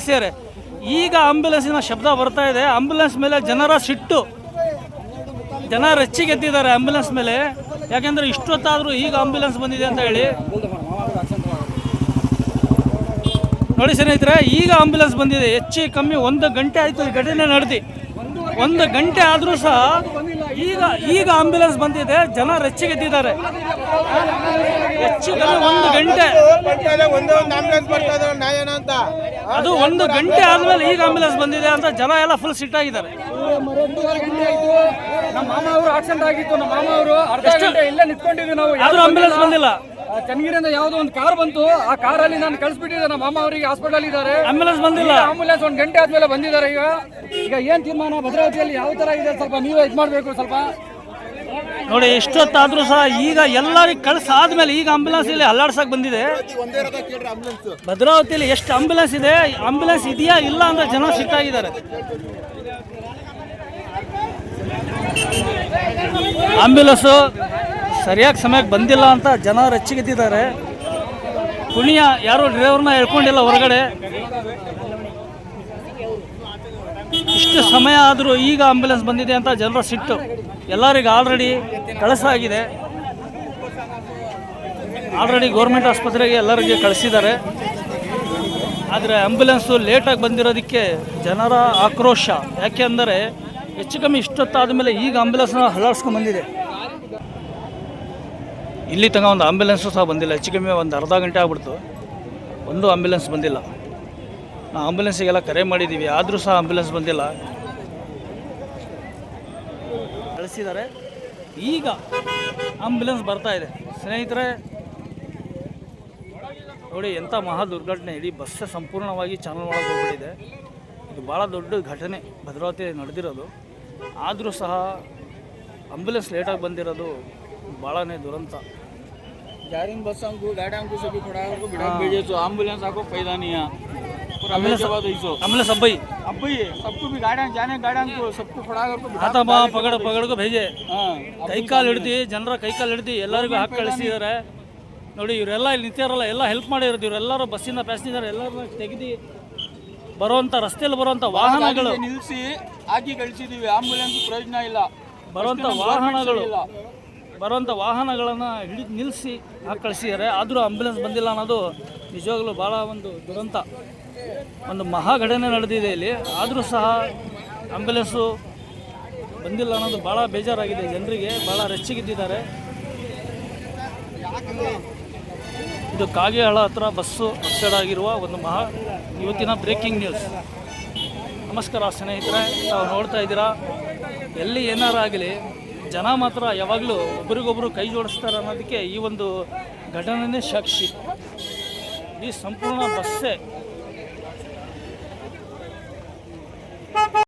ಕಳಿಸಿದ್ದಾರೆ. ಈಗ ಆಂಬ್ಯುಲೆನ್ಸಿನ ಶಬ್ದ ಬರ್ತಾ ಇದೆ. ಆಂಬ್ಯುಲೆನ್ಸ್ ಮೇಲೆ ಜನರ ಸಿಟ್ಟು, ಜನ ರಚ್ಚಿಗೆದ್ದಿದ್ದಾರೆ ಆಂಬ್ಯುಲೆನ್ಸ್ ಮೇಲೆ. ಯಾಕೆಂದರೆ ಇಷ್ಟೊತ್ತಾದರೂ ಈಗ ಆಂಬ್ಯುಲೆನ್ಸ್ ಬಂದಿದೆ ಅಂತ ಹೇಳಿ. ನೋಡಿ ಸ್ನೇಹಿತರೆ, ಈಗ ಆಂಬ್ಯುಲೆನ್ಸ್ ಬಂದಿದೆ. ಹೆಚ್ಚು ಕಮ್ಮಿ 1 ಗಂಟೆ ಆಯಿತು ಈ ಘಟನೆ ನಡೆದು. 1 ಗಂಟೆ ಆದರೂ ಸಹ ಈಗ ಆಂಬ್ಯುಲೆನ್ಸ್ ಬಂದಿದೆ. ಜನ ರಚ್ಚಿಗೆದ್ದಿದ್ದಾರೆ. ಹೆಚ್ಚು ಕಮ್ಮಿ 1 ಗಂಟೆ, ಅದು 1 ಗಂಟೆ ಆದಮೇಲೆ ಈಗ ಆಂಬ್ಯುಲೆನ್ಸ್ ಬಂದಿದೆ ಅಂತ ಜನ ಎಲ್ಲ ಫುಲ್ ಸಿಟ್ಟಾಗಿದ್ದಾರೆ. ನಮ್ಮ ಮಾಮ ಅವರು ಆಕ್ಸಿಡೆಂಟ್ ಆಗಿತ್ತು. ನಮ್ಮ ಮಾಮ ಅವರು ಅರ್ಧ ಗಂಟೆ ಇಲ್ಲೇ ನಿಂತ್ಕೊಂಡಿದ್ವಿ ನಾವು. ಯಾರು ಆಂಬ್ಯುಲೆನ್ಸ್ ಬಂದಿಲ್ಲ. ಚನ್ನಗಿರಿಯಿಂದ ಯಾವುದೋ ಒಂದು ಕಾರ್ ಬಂತು. ಆ ಕಾರಲ್ಲಿ ನಾನು ಕಳಿಸ್ಬಿಟ್ಟಿದ್ದೆ. ನಮ್ಮ ಮಾಮ ಅವರಿಗೆ ಹಾಸ್ಪಿಟಲ್ ಇದ್ದಾರೆ. ಆಂಬ್ಯುಲೆನ್ಸ್ ಬಂದಿಲ್ಲ. ಆಂಬ್ಯುಲೆನ್ಸ್ 1 ಗಂಟೆ ಆದ್ಮೇಲೆ ಬಂದಿದ್ದಾರೆ. ಈಗ ಏನ್ ತೀರ್ಮಾನ ಭದ್ರಾವತಿಯಲ್ಲಿ ಯಾವ ತರ ಇದೆ ಸ್ವಲ್ಪ ನೀವೇ ಇದು ಮಾಡಬೇಕು. ಸ್ವಲ್ಪ ನೋಡಿ, ಎಷ್ಟೊತ್ತಾದ್ರೂ ಸಹ ಈಗ ಎಲ್ಲರಿಗೆ ಕಳ್ಸಾದ್ಮೇಲೆ ಈಗ ಆಂಬ್ಯುಲೆನ್ಸ್ ಇಲ್ಲಿ ಅಲ್ಲಾಡ್ಸಕ್ ಬಂದಿದೆ. ಭದ್ರಾವತಿಯಲ್ಲಿ ಎಷ್ಟು ಆಂಬ್ಯುಲೆನ್ಸ್ ಇದೆ, ಆಂಬ್ಯುಲೆನ್ಸ್ ಇದೆಯಾ ಇಲ್ಲ ಅಂತ ಜನ ಸಿಟ್ಟಾಗಿದ್ದಾರೆ. ಆಂಬ್ಯುಲೆನ್ಸು ಸರಿಯಾಗಿ ಸಮಯಕ್ಕೆ ಬಂದಿಲ್ಲ ಅಂತ ಜನ ರಚ್ಚಿಗೆದ್ದಿದ್ದಾರೆ. ಪುಣ್ಯ ಯಾರೋ ಡ್ರೈವರ್ನ ಹೇಳ್ಕೊಂಡಿಲ್ಲ ಹೊರಗಡೆ. ಇಷ್ಟು ಸಮಯ ಆದರೂ ಈಗ ಆಂಬ್ಯುಲೆನ್ಸ್ ಬಂದಿದೆ ಅಂತ ಜನರ ಸಿಟ್ಟು. ಎಲ್ಲರಿಗೂ ಆಲ್ರೆಡಿ ಕಳಿಸಾಗಿದೆ. ಆಲ್ರೆಡಿ ಗೌರ್ಮೆಂಟ್ ಆಸ್ಪತ್ರೆಗೆ ಎಲ್ಲರಿಗೆ ಕಳಿಸಿದ್ದಾರೆ. ಆದರೆ ಆಂಬ್ಯುಲೆನ್ಸು ಲೇಟಾಗಿ ಬಂದಿರೋದಕ್ಕೆ ಜನರ ಆಕ್ರೋಶ. ಯಾಕೆಂದರೆ ಹೆಚ್ಚು ಕಮ್ಮಿ ಇಷ್ಟೊತ್ತಾದ ಮೇಲೆ ಈಗ ಆಂಬ್ಯುಲೆನ್ಸ್ನ ಹಲಾಡ್ಸ್ಕೊಂಡು ಬಂದಿದೆ. ಇಲ್ಲಿ ತನಕ ಒಂದು ಆಂಬ್ಯುಲೆನ್ಸು ಸಹ ಬಂದಿಲ್ಲ. ಹೆಚ್ಚು ಕಮ್ಮಿ ಒಂದು ಅರ್ಧ ಗಂಟೆ ಆಗ್ಬಿಡ್ತು, ಒಂದು ಆಂಬ್ಯುಲೆನ್ಸ್ ಬಂದಿಲ್ಲ. ನಾವು ಆಂಬ್ಯುಲೆನ್ಸಿಗೆಲ್ಲ ಕರೆ ಮಾಡಿದ್ದೀವಿ, ಆದರೂ ಸಹ ಆಂಬ್ಯುಲೆನ್ಸ್ ಬಂದಿಲ್ಲ. ಕಳಿಸಿದ್ದಾರೆ. ಈಗ ಆಂಬ್ಯುಲೆನ್ಸ್ ಬರ್ತಾ ಇದೆ. ಸ್ನೇಹಿತರೆ ನೋಡಿ, ಎಂಥ ಮಹಾ ದುರ್ಘಟನೆ. ಇಡೀ ಬಸ್ಸೇ ಸಂಪೂರ್ಣವಾಗಿ ಚಾನಲ್ ಒಳಗೆ ಹೋಗ್ಬಿಟ್ಟಿದೆ. ಇದು ಭಾಳ ದೊಡ್ಡ ಘಟನೆ ಭದ್ರಾವತಿ ನಡೆದಿರೋದು. ಆದರೂ ಸಹ ಆಂಬ್ಯುಲೆನ್ಸ್ ಲೇಟಾಗಿ ಬಂದಿರೋದು ಭಾಳನೇ ದುರಂತ. जारिन बसों को गाड़ियों को सभी खड़ा करके बिठा भेजे तो एम्बुलेंस आपको फायदा नहीं है। एम्बुलेंस अब्बई अब्बई सबको भी गाड़ियाँ जाने गाड़ियों को सबको खड़ा करके आता बा पकड़ को भेजे. ಕೈ ಕಾಲು ಹಿಡ್ದು ಜನರ ಕೈ ಕಾಲು ಹಿಡ್ದು ಎಲ್ಲರಿಗೂ ಹಾಕಿ ಕಳಿಸಿದ್ದಾರೆ. ನೋಡಿ, ಇವರೆಲ್ಲ ಇಲ್ಲಿ ನಿಂತಿರಲ್ಲ, ಎಲ್ಲ ಹೆಲ್ಪ್ ಮಾಡಿರೋದು. ಇವರೆಲ್ಲರೂ ಬಸ್ಸಿನ ಪ್ಯಾಸೆಂಜರ್ ಎಲ್ಲರೂ ತೆಗೆದು ಬರುವಂಥ ರಸ್ತೆಯಲ್ಲಿ ಬರುವಂಥ ವಾಹನಗಳು ನಿಲ್ಲಿಸಿ ಹಾಕಿ ಕಳಿಸಿದ್ದೀವಿ. ಆಂಬುಲೆನ್ಸ್ ಪ್ರಯೋಜನ ಇಲ್ಲ. ಬರುವಂಥ ವಾಹನಗಳನ್ನು ಹಿಡಿದು ನಿಲ್ಲಿಸಿ ಹಾಕಿ ಕಳಿಸಿದ್ದಾರೆ. ಆದರೂ ಆಂಬ್ಯುಲೆನ್ಸ್ ಬಂದಿಲ್ಲ ಅನ್ನೋದು ನಿಜವಾಗ್ಲೂ ಭಾಳ ಒಂದು ದುರಂತ. ಒಂದು ಮಹಾ ಘಟನೆ ನಡೆದಿದೆ ಇಲ್ಲಿ. ಆದರೂ ಸಹ ಆಂಬ್ಯುಲೆನ್ಸು ಬಂದಿಲ್ಲ ಅನ್ನೋದು ಭಾಳ ಬೇಜಾರಾಗಿದೆ. ಜನರಿಗೆ ಭಾಳ ರಚ್ಚಿಗೆದ್ದಿದ್ದಾರೆ. ಇದು ಕಾಗೇಹಳ್ಳ ಹತ್ರ ಬಸ್ಸು ಅಪ್ಸೈಡ್ ಆಗಿರುವ ಒಂದು ಮಹಾ ಇವತ್ತಿನ ಬ್ರೇಕಿಂಗ್ ನ್ಯೂಸ್. ನಮಸ್ಕಾರ ಸ್ನೇಹಿತರೆ, ತಾವು ನೋಡ್ತಾ ಇದ್ದೀರಾ. ಎಲ್ಲಿ ಏನಾರಾಗಲಿ ಜನ ಮಾತ್ರ ಯಾವಾಗಲೂ ಒಬ್ರಿಗೊಬ್ಬರು ಕೈ ಜೋಡಿಸ್ತಾರೆ ಅನ್ನೋದಕ್ಕೆ ಈ ಒಂದು ಘಟನೆನೇ ಸಾಕ್ಷಿ. ಈ ಸಂಪೂರ್ಣ ಬಸ್ಸೇ